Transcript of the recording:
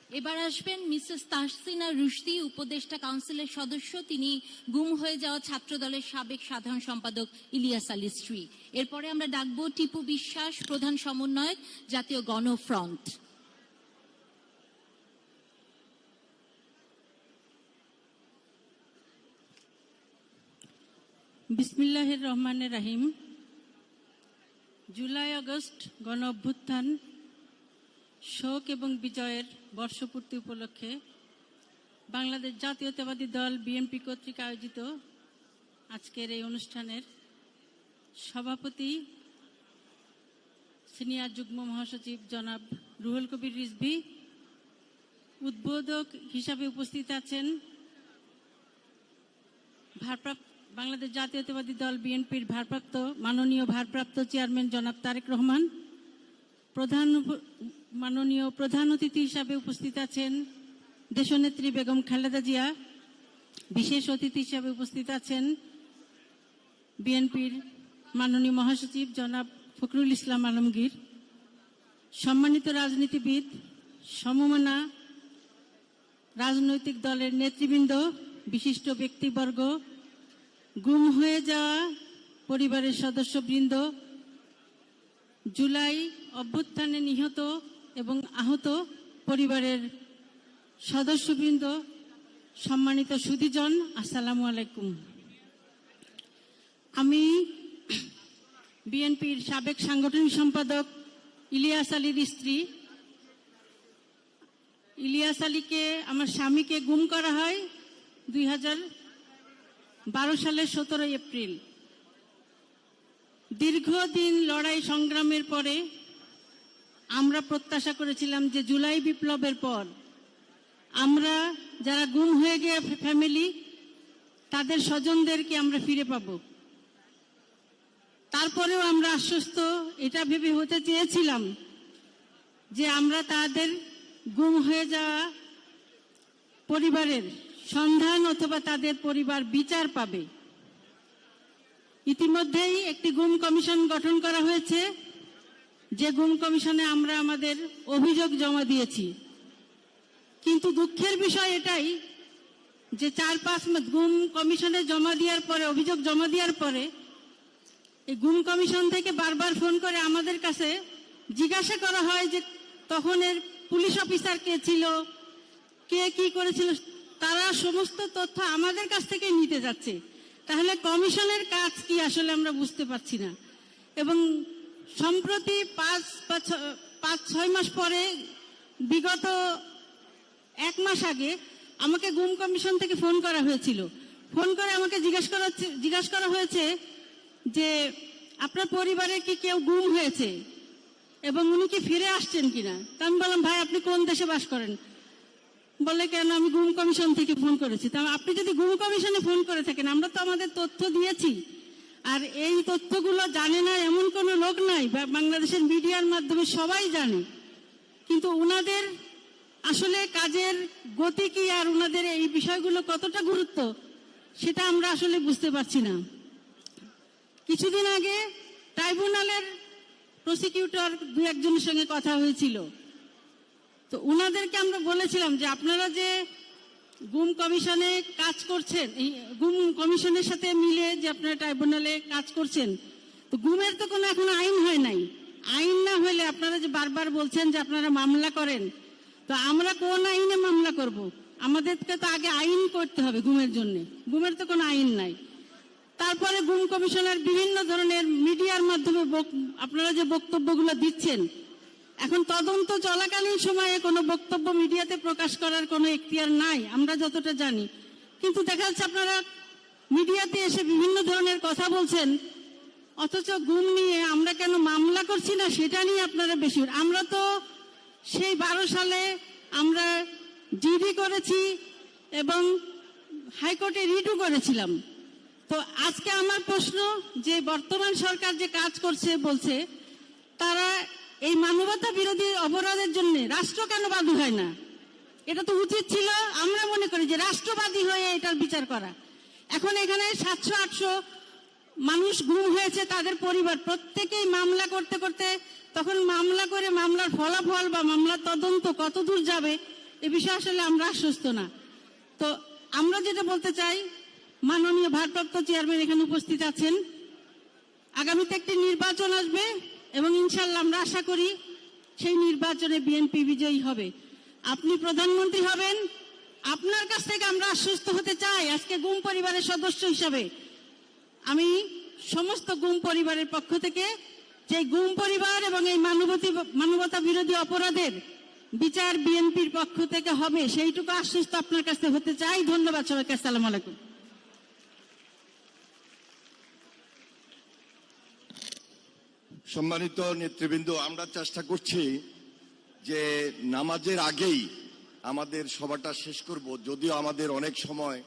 এবার আসবেন মিসেস তাহসিনা রুশদি, উপদেষ্টা কাউন্সিলের সদস্য। তিনি গুম হয়ে যাওয়া ছাত্রদলের সাবেক সাধারণ সম্পাদক ইলিয়াস আলীর স্ত্রী। এরপরে আমরা ডাকবো টিপু বিশ্বাস, প্রধান সমন্বয়ক, জাতীয় গণফ্রন্ট। বিসমিল্লাহির রহমানির রহিম। জুলাই আগস্ট গণ অভ্যুত্থান শোক এবং বিজয়ের বর্ষপূর্তি উপলক্ষে বাংলাদেশ জাতীয়তাবাদী দল বিএনপি কর্তৃক আয়োজিত আজকের এই অনুষ্ঠানের সভাপতি সিনিয়র যুগ্ম মহাসচিব জনাব রুহুল কবির রিজভী, উদ্বোধক হিসাবে উপস্থিত আছেন বাংলাদেশ জাতীয়তাবাদী দল বিএনপির মাননীয় ভারপ্রাপ্ত চেয়ারম্যান জনাব তারেক রহমান, মাননীয় প্রধান অতিথি হিসাবে উপস্থিত আছেন দেশনেত্রী বেগম খালেদা জিয়া, বিশেষ অতিথি হিসাবে উপস্থিত আছেন বিএনপির মাননীয় মহাসচিব জনাব ফখরুল ইসলাম আলমগীর, সম্মানিত রাজনীতিবিদ, সমমনা রাজনৈতিক দলের নেতৃবৃন্দ, বিশিষ্ট ব্যক্তিবর্গ, গুম হয়ে যাওয়া পরিবারের সদস্যবৃন্দ, জুলাই অভ্যুত্থানে নিহত এবং আহত পরিবারের সদস্যবৃন্দ, সম্মানিত সুধীজন, আসসালামু আলাইকুম। আমি বিএনপির সাবেক সাংগঠনিক সম্পাদক ইলিয়াস আলীর স্ত্রী। ইলিয়াস আলীকে, আমার স্বামীকে গুম করা হয় 2012 সালের 17 এপ্রিল। দীর্ঘদিন লড়াই সংগ্রামের পরে আমরা প্রত্যাশা করেছিলাম যে জুলাই বিপ্লবের পর আমরা যারা গুম হয়ে গিয়ে ফ্যামিলি, তাদের স্বজনদেরকে আমরা ফিরে পাব। তারপরেও আমরা আশ্বস্ত এটা ভেবে হতে চেয়েছিলাম যে আমরা তাদের গুম হয়ে যাওয়া পরিবারের সন্ধান অথবা তাদের পরিবার বিচার পাবে। ইতিমধ্যেই একটি গুম কমিশন গঠন করা হয়েছে, যে গুম কমিশনে আমরা আমাদের অভিযোগ জমা দিয়েছি। কিন্তু দুঃখের বিষয় এটাই যে 4-5 গুম কমিশনে অভিযোগ জমা দেওয়ার পরে এই গুম কমিশন থেকে বারবার ফোন করে আমাদের কাছে জিজ্ঞাসা করা হয় যে তখনের পুলিশ অফিসার কে ছিল, কে কি করেছিল, তারা সমস্ত তথ্য আমাদের কাছ থেকে নিতে যাচ্ছে। তাহলে কমিশনের কাজ কি আসলে আমরা বুঝতে পারছি না। এবং সম্প্রতি 5-6 মাস পরে, বিগত 1 মাস আগে আমাকে গুম কমিশন থেকে ফোন করা হয়েছিল। ফোন করে আমাকে জিজ্ঞাসা করা হয়েছে যে আপনার পরিবারে কি কেউ গুম হয়েছে এবং উনি কি ফিরে আসছেন কিনা। তা আমি বললাম, ভাই আপনি কোন দেশে বাস করেন? বলে, কেন, আমি গুম কমিশন থেকে ফোন করেছি। তা আপনি যদি গুম কমিশনে ফোন করে থাকেন, আমরা তো আমাদের তথ্য দিয়েছি, আর এই তথ্যগুলো জানে না এমন কোনো লোক নাই, বাংলাদেশের মিডিয়ার মাধ্যমে সবাই জানে। কিন্তু উনাদের আসলে কাজের গতি কি আর উনাদের এই বিষয়গুলো কতটা গুরুত্ব সেটা আমরা আসলে বুঝতে পারছি না। কিছুদিন আগে ট্রাইব্যুনালের প্রসিকিউটর 2-1জনের সঙ্গে কথা হয়েছিল। তো উনাদেরকে আমরা বলেছিলাম যে আপনারা যে গুম কমিশনে কাজ করছেন, এই গুম কমিশনের সাথে মিলে যে আপনারা ট্রাইব্যুনালে কাজ করছেন, তো গুমের তো কোনো এখনো আইন হয় নাই। আইন না হলে আপনারা যে বারবার বলছেন যে আপনারা মামলা করেন, তো আমরা কোন আইনে মামলা করব? আমাদেরকে তো আগে আইন করতে হবে গুমের জন্য। গুমের তো কোনো আইন নাই। তারপরে গুম কমিশনের বিভিন্ন ধরনের মিডিয়ার মাধ্যমে আপনারা যে বক্তব্যগুলো দিচ্ছেন, এখন তদন্ত চলাকালীন সময়ে কোনো বক্তব্য মিডিয়াতে প্রকাশ করার কোনো এখতিয়ার নাই আমরা যতটা জানি। কিন্তু দেখা যাচ্ছে আপনারা মিডিয়াতে এসে বিভিন্ন ধরনের কথা বলছেন, অথচ গুম নিয়ে আমরা কেন মামলা করছি না সেটা নিয়ে আপনারা বেশি। আমরা তো সেই 12 সালে আমরা জিডি করেছি এবং হাইকোর্টে রিটও করেছিলাম। তো আজকে আমার প্রশ্ন যে বর্তমান সরকার যে কাজ করছে বলছে, তারা এই মানবতা বিরোধী অপরাধের জন্য রাষ্ট্র কেন বাদী হয় না? এটা তো উচিত ছিল, আমরা মনে করি যে রাষ্ট্রবাদী হয়ে এটার বিচার করা। এখন এখানে 700-800 মানুষ গুম হয়েছে, তাদের পরিবার প্রত্যেকেই মামলা করতে করতে তখন মামলা করে মামলার ফলাফল বা মামলার তদন্ত কতদূর যাবে এ বিষয়ে আসলে আমরা আশ্বস্ত না। তো আমরা যেটা বলতে চাই, মাননীয় ভারপ্রাপ্ত চেয়ারম্যান এখানে উপস্থিত আছেন, আগামীতে একটি নির্বাচন আসবে এবং ইনশাল্লাহ আমরা আশা করি সেই নির্বাচনে বিএনপি বিজয়ী হবে, আপনি প্রধানমন্ত্রী হবেন। আপনার কাছ থেকে আমরা আশ্বস্ত হতে চাই, আজকে গুম পরিবারের সদস্য হিসাবে আমি সমস্ত গুম পরিবারের পক্ষ থেকে যে গুম পরিবার এবং এই মানবতা বিরোধী অপরাধের বিচার বিএনপির পক্ষ থেকে হবে সেইটুকু আশ্বস্ত আপনার কাছে হতে চাই। ধন্যবাদ সবাইকে। আসসালামু আলাইকুম। সম্মানিত নেতৃবৃন্দ, আমরা চেষ্টা করছি যে নামাজের আগেই আমাদের সভাটা শেষ করব, যদিও আমাদের অনেক সময়